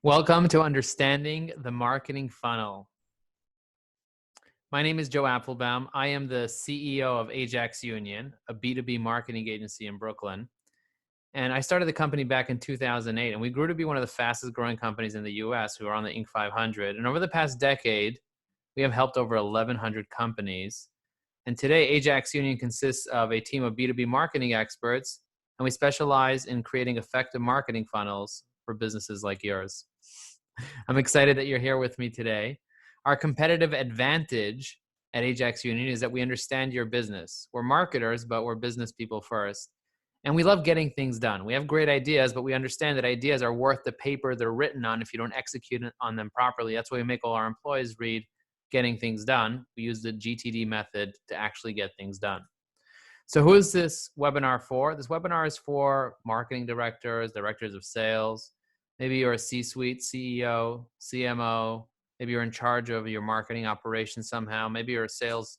Welcome to Understanding the Marketing Funnel. My name is Joe Applebaum. I am the CEO of Ajax Union, a B2B marketing agency in Brooklyn. And I started the company back in 2008, and we grew to be one of the fastest growing companies in the US who are on the Inc. 500. And over the past decade, we have helped over 1,100 companies. And today, Ajax Union consists of a team of B2B marketing experts, and we specialize in creating effective marketing funnels for businesses like yours. I'm excited that you're here with me today. Our competitive advantage at Ajax Union is that we understand your business. We're marketers, but we're business people first. And we love getting things done. We have great ideas, but we understand that ideas are worth the paper they're written on if you don't execute on them properly. That's why we make all our employees read Getting Things Done. We use the GTD method to actually get things done. So who is this webinar for? This webinar is for marketing directors, directors of sales. Maybe you're a C-suite, CEO, CMO. Maybe you're in charge of your marketing operations somehow. Maybe you're a sales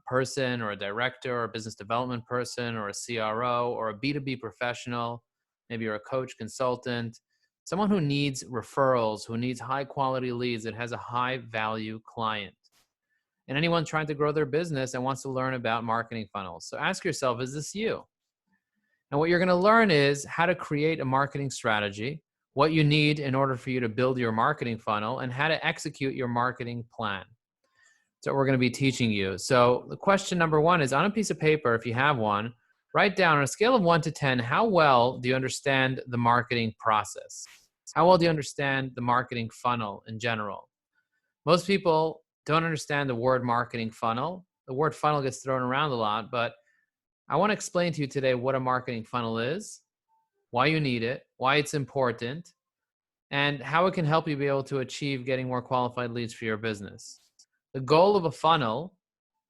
person or a director or a business development person or a CRO or a B2B professional. Maybe you're a coach, consultant, someone who needs referrals, who needs high quality leads, that has a high value client. And anyone trying to grow their business and wants to learn about marketing funnels. So ask yourself, is this you? And what you're going to learn is how to create a marketing strategy, what you need in order for you to build your marketing funnel, and how to execute your marketing plan. So we're going to be teaching you. So the question number one is, on a piece of paper, if you have one, write down on a scale of 1 to 10, how well do you understand the marketing process? How well do you understand the marketing funnel in general? Most people don't understand the word marketing funnel. The word funnel gets thrown around a lot, but I want to explain to you today what a marketing funnel is, why you need it, why it's important, and how it can help you be able to achieve getting more qualified leads for your business. The goal of a funnel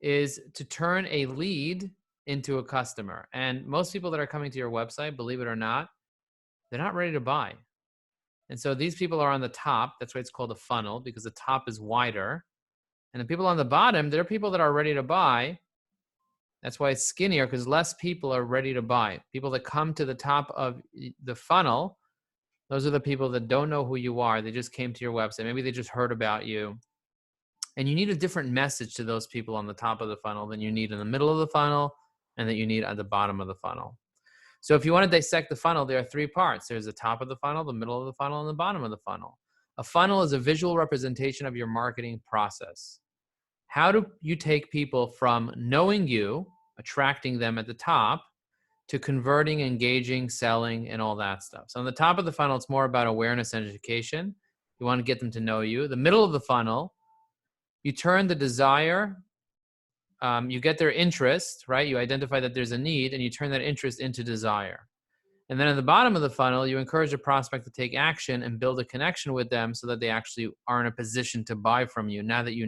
is to turn a lead into a customer. And most people that are coming to your website, believe it or not, they're not ready to buy. And so these people are on the top. That's why it's called a funnel, because the top is wider. And the people on the bottom, they're people that are ready to buy. That's why it's skinnier, because less people are ready to buy. People that come to the top of the funnel, those are the people that don't know who you are. They just came to your website. Maybe they just heard about you. And you need a different message to those people on the top of the funnel than you need in the middle of the funnel and that you need at the bottom of the funnel. So if you want to dissect the funnel, there are 3 parts. There's the top of the funnel, the middle of the funnel, and the bottom of the funnel. A funnel is a visual representation of your marketing process. How do you take people from knowing you, attracting them at the top, to converting, engaging, selling, and all that stuff? So on the top of the funnel, it's more about awareness and education. You want to get them to know you. The middle of the funnel, you turn the desire, you get their interest, right? You identify that there's a need, and you turn that interest into desire. And then at the bottom of the funnel, you encourage a prospect to take action and build a connection with them so that they actually are in a position to buy from you. Now that you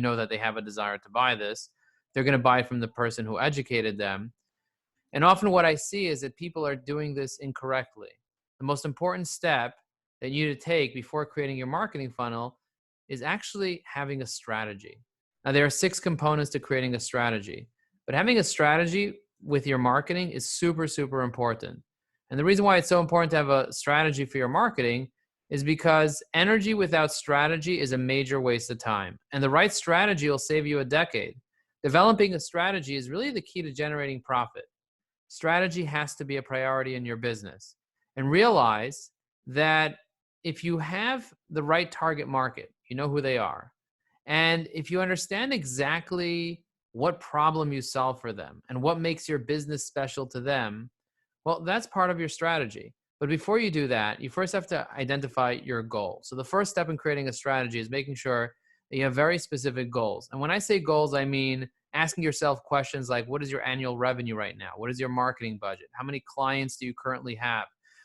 know that they have a desire to buy this, they're going to buy from the person who educated them. And often what I see is that people are doing this incorrectly. The most important step that you need to take before creating your marketing funnel is actually having a strategy. Now, there are 6 components to creating a strategy, but having a strategy with your marketing is super, super important. And the reason why it's so important to have a strategy for your marketing is because energy without strategy is a major waste of time. And the right strategy will save you a decade. Developing a strategy is really the key to generating profit. Strategy has to be a priority in your business. And realize that if you have the right target market, you know who they are. And if you understand exactly what problem you solve for them and what makes your business special to them, well, that's part of your strategy. But before you do that, you first have to identify your goal. So the first step in creating a strategy is making sure that you have very specific goals. And when I say goals, I mean asking yourself questions like, what is your annual revenue right now? What is your marketing budget? How many clients do you currently have?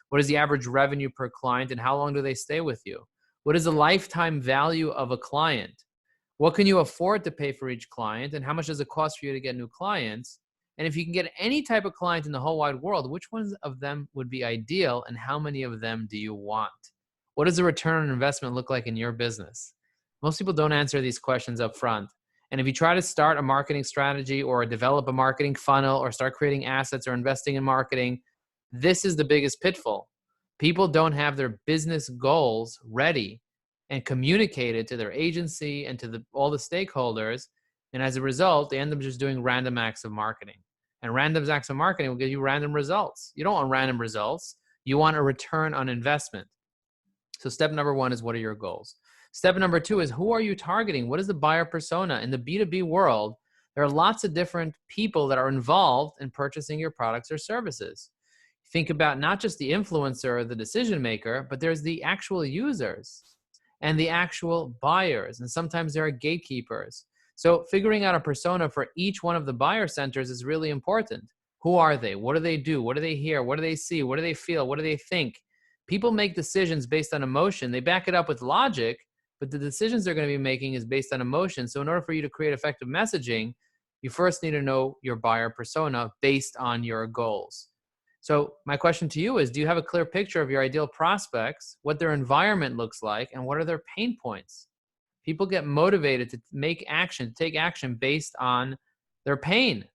What is the average revenue per client, and how long do they stay with you? What is the lifetime value of a client? What can you afford to pay for each client, and how much does it cost for you to get new clients? And if you can get any type of client in the whole wide world, which ones of them would be ideal, and how many of them do you want? What does the return on investment look like in your business? Most people don't answer these questions up front. And if you try to start a marketing strategy or develop a marketing funnel or start creating assets or investing in marketing, this is the biggest pitfall. People don't have their business goals ready and communicated to their agency and to all the stakeholders. And as a result, they end up just doing random acts of marketing. And random acts of marketing will give you random results. You don't want random results. You want a return on investment. So step number one is, what are your goals? Step number two is, who are you targeting? What is the buyer persona? In the B2B world, there are lots of different people that are involved in purchasing your products or services. Think about not just the influencer or the decision maker, but there's the actual users and the actual buyers. And sometimes there are gatekeepers. So figuring out a persona for each one of the buyer centers is really important. Who are they? What do they do? What do they hear? What do they see? What do they feel? What do they think? People make decisions based on emotion. They back it up with logic, but the decisions they're going to be making is based on emotion. So in order for you to create effective messaging, you first need to know your buyer persona based on your goals. So my question to you is, do you have a clear picture of your ideal prospects, what their environment looks like, and what are their pain points? People get motivated to take action based on their pain.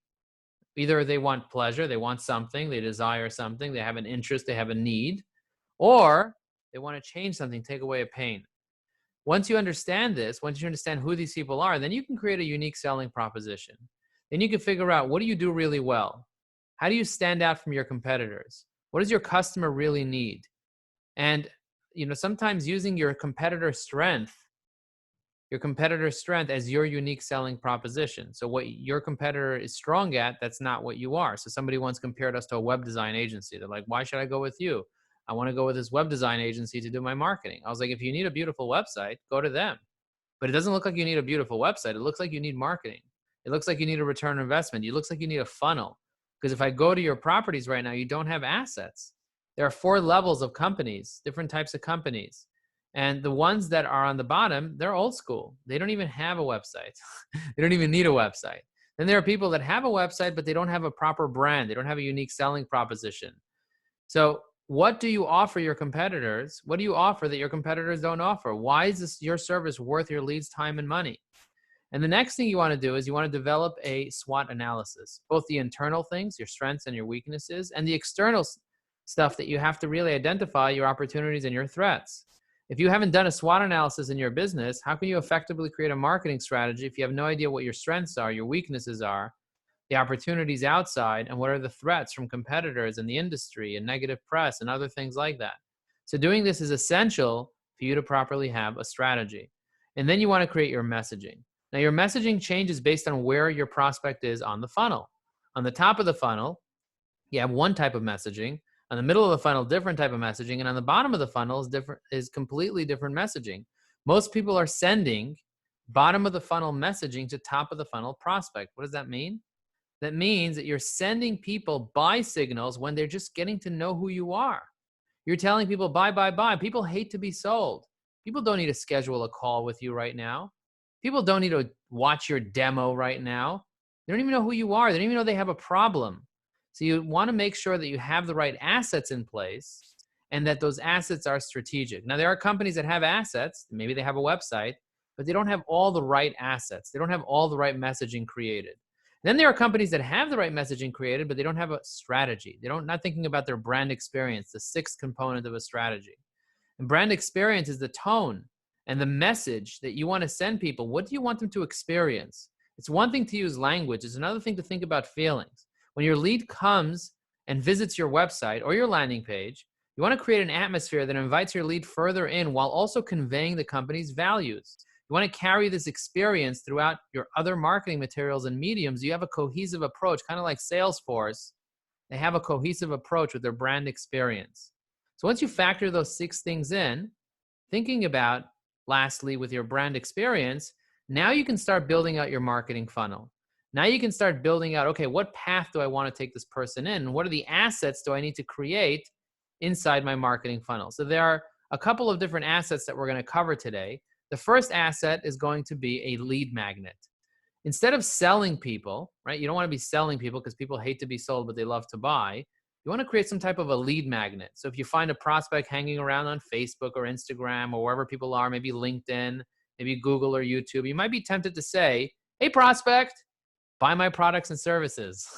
Either they want pleasure, they want something, they desire something, they have an interest, they have a need, or they want to change something, take away a pain. Once you understand this, once you understand who these people are, then you can create a unique selling proposition. Then you can figure out, what do you do really well? How do you stand out from your competitors? What does your customer really need? And sometimes using your competitor's strength as your unique selling proposition. So what your competitor is strong at, that's not what you are. So somebody once compared us to a web design agency. They're like, why should I go with you? I want to go with this web design agency to do my marketing. I was like, if you need a beautiful website, go to them. But it doesn't look like you need a beautiful website. It looks like you need marketing. It looks like you need a return on investment. It looks like you need a funnel. Because if I go to your properties right now, you don't have assets. There are 4 levels of companies, different types of companies. And the ones that are on the bottom, they're old school. They don't even have a website. They don't even need a website. Then there are people that have a website, but they don't have a proper brand. They don't have a unique selling proposition. So what do you offer your competitors? What do you offer that your competitors don't offer? Why is your service worth your leads, time, and money? And the next thing you want to do is you want to develop a SWOT analysis, both the internal things, your strengths and your weaknesses, and the external stuff that you have to really identify your opportunities and your threats. If you haven't done a SWOT analysis in your business, how can you effectively create a marketing strategy if you have no idea what your strengths are, your weaknesses are, the opportunities outside, and what are the threats from competitors in the industry and negative press and other things like that? So doing this is essential for you to properly have a strategy. And then you want to create your messaging. Now, your messaging changes based on where your prospect is on the funnel. On the top of the funnel, you have one type of messaging. On the middle of the funnel, different type of messaging. And on the bottom of the funnel is completely different messaging. Most people are sending bottom of the funnel messaging to top of the funnel prospect. What does that mean? That means that you're sending people buy signals when they're just getting to know who you are. You're telling people buy, buy, buy. People hate to be sold. People don't need to schedule a call with you right now. People don't need to watch your demo right now. They don't even know who you are. They don't even know they have a problem. So you want to make sure that you have the right assets in place and that those assets are strategic. Now, there are companies that have assets. Maybe they have a website, but they don't have all the right assets. They don't have all the right messaging created. Then there are companies that have the right messaging created, but they don't have a strategy. Not thinking about their brand experience, the 6th component of a strategy. And brand experience is the tone and the message that you want to send people. What do you want them to experience? It's one thing to use language. It's another thing to think about feelings. When your lead comes and visits your website or your landing page, you want to create an atmosphere that invites your lead further in while also conveying the company's values. You want to carry this experience throughout your other marketing materials and mediums. You have a cohesive approach, kind of like Salesforce. They have a cohesive approach with their brand experience. So once you factor those 6 things in, thinking about, lastly, with your brand experience, now you can start building out your marketing funnel. Now you can start building out, okay, what path do I want to take this person in? What are the assets do I need to create inside my marketing funnel? So there are a couple of different assets that we're going to cover today. The first asset is going to be a lead magnet. Instead of selling people, right? You don't want to be selling people because people hate to be sold, but they love to buy. You want to create some type of a lead magnet. So if you find a prospect hanging around on Facebook or Instagram or wherever people are, maybe LinkedIn, maybe Google or YouTube, you might be tempted to say, hey, prospect, buy my products and services.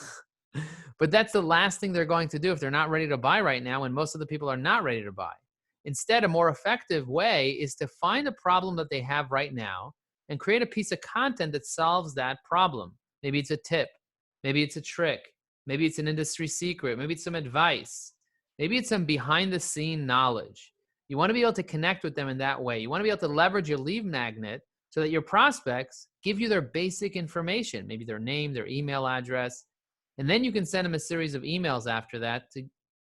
But that's the last thing they're going to do if they're not ready to buy right now, and most of the people are not ready to buy. Instead, a more effective way is to find a problem that they have right now and create a piece of content that solves that problem. Maybe it's a tip, maybe it's a trick, maybe it's an industry secret, maybe it's some advice, maybe it's some behind the scene knowledge. You want to be able to connect with them in that way. You want to be able to leverage your lead magnet so that your prospects give you their basic information, maybe their name, their email address, and then you can send them a series of emails after that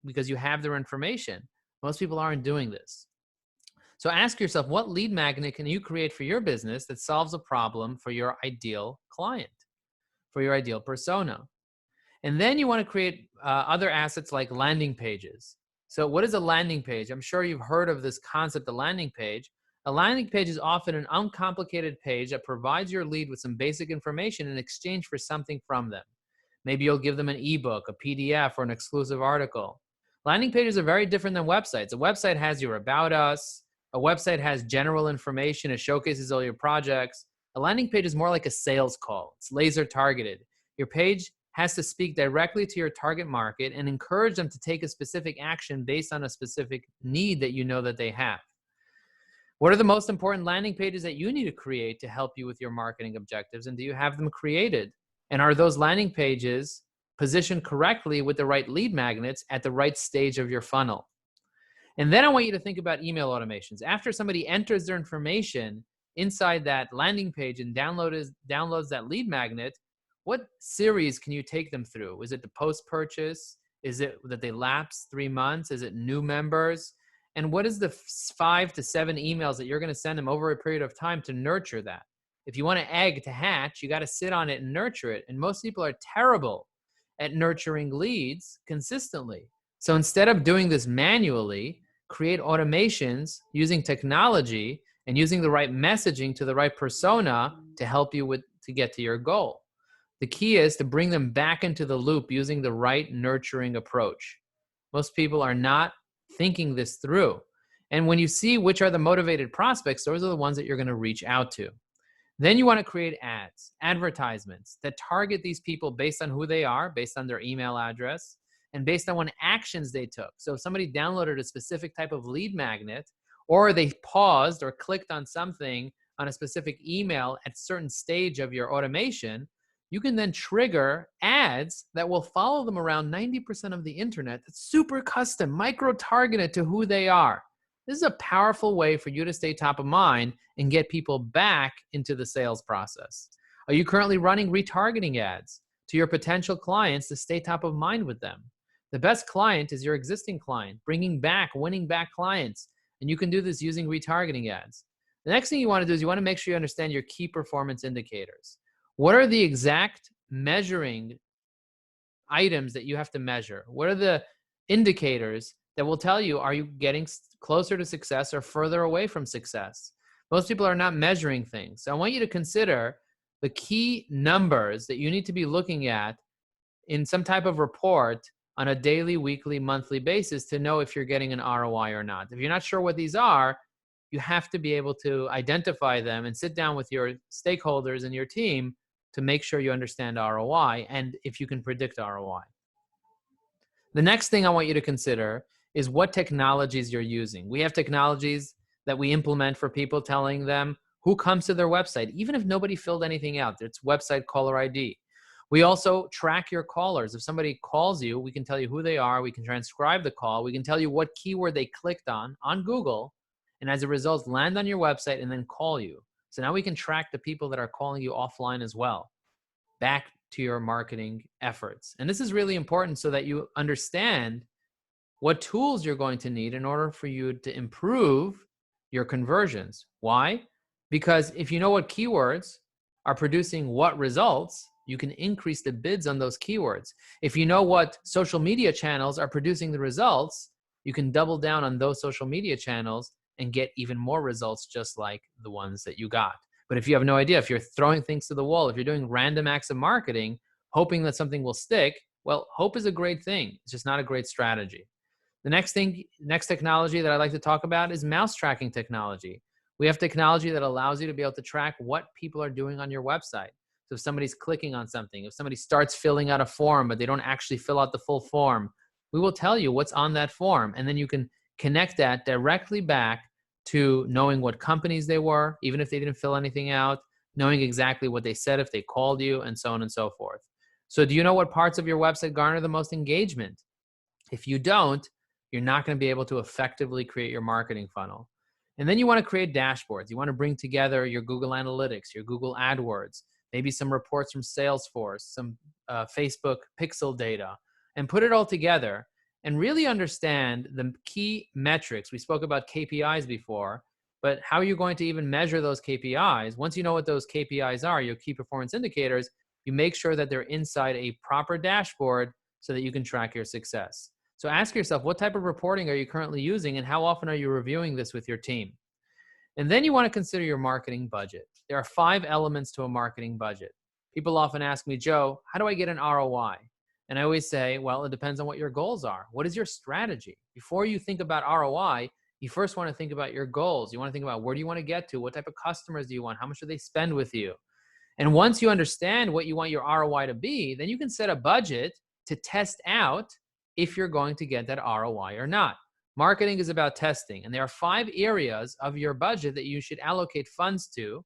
because you have their information. Most people aren't doing this. So ask yourself, what lead magnet can you create for your business that solves a problem for your ideal client, for your ideal persona? And then you want to create other assets like landing pages. So what is a landing page? I'm sure you've heard of this concept, a landing page. A landing page is often an uncomplicated page that provides your lead with some basic information in exchange for something from them. Maybe you'll give them an ebook, a PDF, or an exclusive article. Landing pages are very different than websites. A website has your about us. A website has general information. It showcases all your projects. A landing page is more like a sales call. It's laser targeted. Your page has to speak directly to your target market and encourage them to take a specific action based on a specific need that you know that they have. What are the most important landing pages that you need to create to help you with your marketing objectives? And do you have them created? And are those landing pages positioned correctly with the right lead magnets at the right stage of your funnel? And then I want you to think about email automations. After somebody enters their information inside that landing page and downloads that lead magnet, what series can you take them through? Is it the post-purchase? Is it that they lapse 3 months? Is it new members? And what is the 5 to 7 emails that you're going to send them over a period of time to nurture that? If you want an egg to hatch, you got to sit on it and nurture it. And most people are terrible at nurturing leads consistently. So instead of doing this manually, create automations using technology and using the right messaging to the right persona to help you to get to your goal. The key is to bring them back into the loop using the right nurturing approach. Most people are not thinking this through. And when you see which are the motivated prospects, those are the ones that you're going to reach out to. Then you want to create ads, advertisements that target these people based on who they are, based on their email address, and based on what actions they took. So if somebody downloaded a specific type of lead magnet, or they paused or clicked on something on a specific email at a certain stage of your automation, you can then trigger ads that will follow them around 90% of the internet that's super custom, micro-targeted to who they are. This is a powerful way for you to stay top of mind and get people back into the sales process. Are you currently running retargeting ads to your potential clients to stay top of mind with them? The best client is your existing client, winning back clients. And you can do this using retargeting ads. The next thing you want to do is you want to make sure you understand your key performance indicators. What are the exact measuring items that you have to measure? What are the indicators that will tell you, are you getting closer to success or further away from success? Most people are not measuring things. So I want you to consider the key numbers that you need to be looking at in some type of report on a daily, weekly, monthly basis to know if you're getting an ROI or not. If you're not sure what these are, you have to be able to identify them and sit down with your stakeholders and your team to make sure you understand ROI and if you can predict ROI. The next thing I want you to consider is what technologies you're using. We have technologies that we implement for people, telling them who comes to their website, even if nobody filled anything out. It's website caller ID. We also track your callers. If somebody calls you, we can tell you who they are. We can transcribe the call. We can tell you what keyword they clicked on Google, and as a result, land on your website and then call you. So now we can track the people that are calling you offline as well, back to your marketing efforts. And this is really important so that you understand what tools you're going to need in order for you to improve your conversions. Why? Because if you know what keywords are producing what results, you can increase the bids on those keywords. If you know what social media channels are producing the results, you can double down on those social media channels and get even more results just like the ones that you got. But if you have no idea, if you're throwing things to the wall, if you're doing random acts of marketing, hoping that something will stick, well, hope is a great thing. It's just not a great strategy. The next technology that I'd like to talk about is mouse tracking technology. We have technology that allows you to be able to track what people are doing on your website. So if somebody's clicking on something, if somebody starts filling out a form, but they don't actually fill out the full form, we will tell you what's on that form. And then you can connect that directly back to knowing what companies they were, even if they didn't fill anything out, knowing exactly what they said if they called you, and so on and so forth. So do you know what parts of your website garner the most engagement? If you don't, you're not going to be able to effectively create your marketing funnel. And then you want to create dashboards. You want to bring together your Google Analytics, your Google AdWords, maybe some reports from Salesforce, some Facebook pixel data, and put it all together and really understand the key metrics. We spoke about KPIs before, but how are you going to even measure those KPIs? Once you know what those KPIs are, your key performance indicators, you make sure that they're inside a proper dashboard so that you can track your success. So ask yourself, what type of reporting are you currently using, and how often are you reviewing this with your team? And then you want to consider your marketing budget. There are 5 elements to a marketing budget. People often ask me, Joe, how do I get an ROI? And I always say, well, it depends on what your goals are. What is your strategy? Before you think about ROI, you first want to think about your goals. You want to think about, where do you want to get to? What type of customers do you want? How much do they spend with you? And once you understand what you want your ROI to be, then you can set a budget to test out if you're going to get that ROI or not. Marketing is about testing, and there are 5 areas of your budget that you should allocate funds to.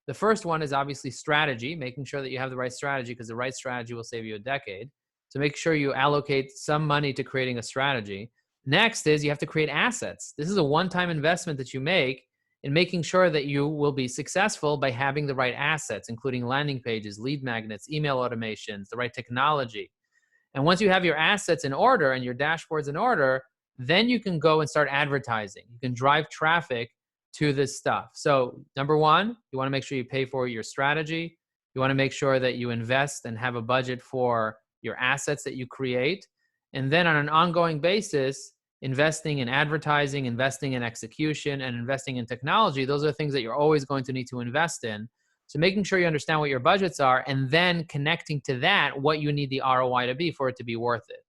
The first one is obviously strategy, making sure that you have the right strategy, because the right strategy will save you a decade. So make sure you allocate some money to creating a strategy. Next is you have to create assets. This is a one-time investment that you make in making sure that you will be successful by having the right assets, including landing pages, lead magnets, email automations, the right technology. And once you have your assets in order and your dashboards in order, then you can go and start advertising. You can drive traffic to this stuff. So number one, you want to make sure you pay for your strategy. You want to make sure that you invest and have a budget for your assets that you create. And then on an ongoing basis, investing in advertising, investing in execution, and investing in technology. Those are things that you're always going to need to invest in. So making sure you understand what your budgets are, and then connecting to that what you need the ROI to be for it to be worth it.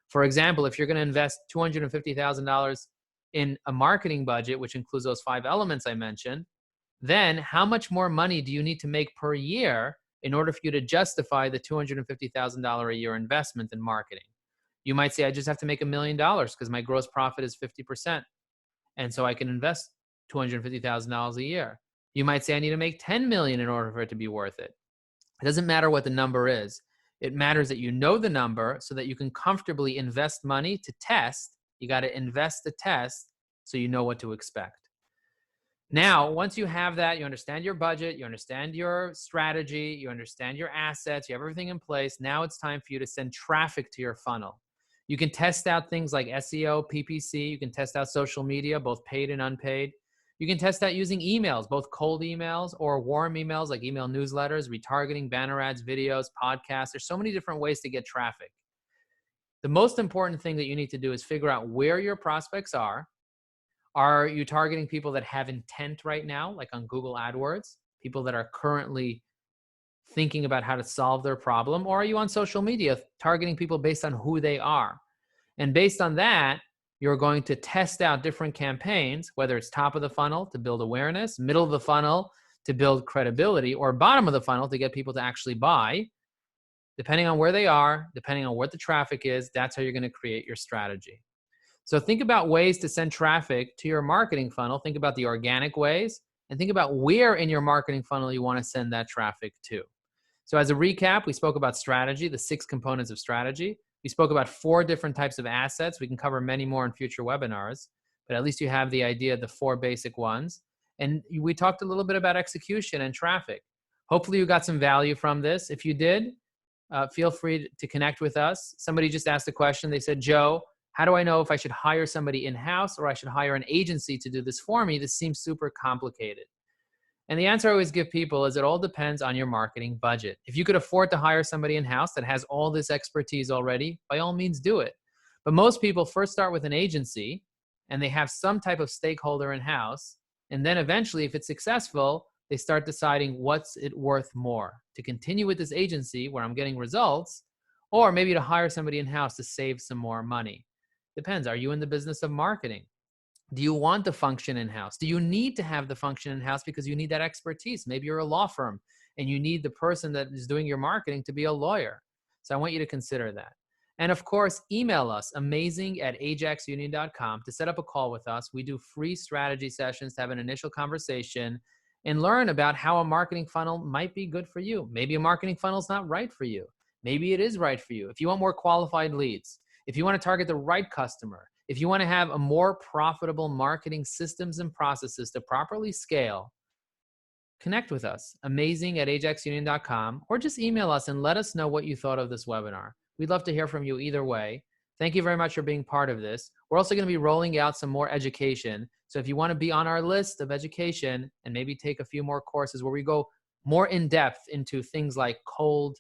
For example, if you're going to invest $250,000 in a marketing budget, which includes those 5 elements I mentioned, then how much more money do you need to make per year in order for you to justify the $250,000 a year investment in marketing? You might say, I just have to make $1 million because my gross profit is 50%. And so I can invest $250,000 a year. You might say, I need to make 10 million in order for it to be worth it. It doesn't matter what the number is. It matters that you know the number so that you can comfortably invest money to test. You got to invest to test so you know what to expect. Now, once you have that, you understand your budget, you understand your strategy, you understand your assets, you have everything in place. Now it's time for you to send traffic to your funnel. You can test out things like SEO, PPC. You can test out social media, both paid and unpaid. You can test out using emails, both cold emails or warm emails like email newsletters, retargeting, banner ads, videos, podcasts. There's so many different ways to get traffic. The most important thing that you need to do is figure out where your prospects are. Are you targeting people that have intent right now, like on Google AdWords, people that are currently thinking about how to solve their problem? Or are you on social media targeting people based on who they are? And based on that, you're going to test out different campaigns, whether it's top of the funnel to build awareness, middle of the funnel to build credibility, or bottom of the funnel to get people to actually buy. Depending on where they are, depending on what the traffic is, that's how you're going to create your strategy. So think about ways to send traffic to your marketing funnel. Think about the organic ways, and think about where in your marketing funnel you want to send that traffic to. So as a recap, we spoke about strategy, the 6 components of strategy. We spoke about 4 different types of assets. We can cover many more in future webinars, but at least you have the idea of the 4 basic ones. And we talked a little bit about execution and traffic. Hopefully you got some value from this. If you did, feel free to connect with us. Somebody just asked a question. They said, Joe, how do I know if I should hire somebody in-house or I should hire an agency to do this for me? This seems super complicated. And the answer I always give people is it all depends on your marketing budget. If you could afford to hire somebody in-house that has all this expertise already, by all means do it. But most people first start with an agency and they have some type of stakeholder in-house. And then eventually, if it's successful, they start deciding what's it worth more, to continue with this agency where I'm getting results, or maybe to hire somebody in-house to save some more money. Depends. Are you in the business of marketing? Do you want the function in-house? Do you need to have the function in-house because you need that expertise? Maybe you're a law firm and you need the person that is doing your marketing to be a lawyer. So I want you to consider that. And of course, email us, amazing@ajaxunion.com, to set up a call with us. We do free strategy sessions to have an initial conversation and learn about how a marketing funnel might be good for you. Maybe a marketing funnel is not right for you. Maybe it is right for you. If you want more qualified leads, if you want to target the right customer, if you want to have a more profitable marketing systems and processes to properly scale, connect with us, amazing@ajaxunion.com, or just email us and let us know what you thought of this webinar. We'd love to hear from you either way. Thank you very much for being part of this. We're also going to be rolling out some more education. So if you want to be on our list of education and maybe take a few more courses where we go more in depth into things like cold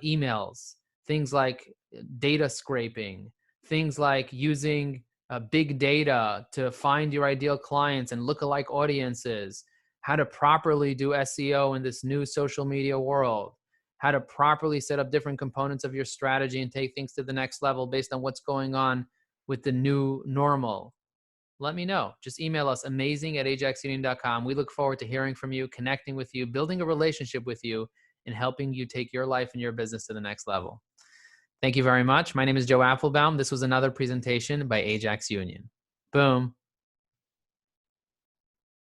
emails, things like data scraping, things like using big data to find your ideal clients and lookalike audiences, how to properly do SEO in this new social media world, how to properly set up different components of your strategy and take things to the next level based on what's going on with the new normal. Let me know. Just email us, amazing@ajaxunion.com. We look forward to hearing from you, connecting with you, building a relationship with you, and helping you take your life and your business to the next level. Thank you very much. My name is Joe Applebaum. This was another presentation by Ajax Union. Boom.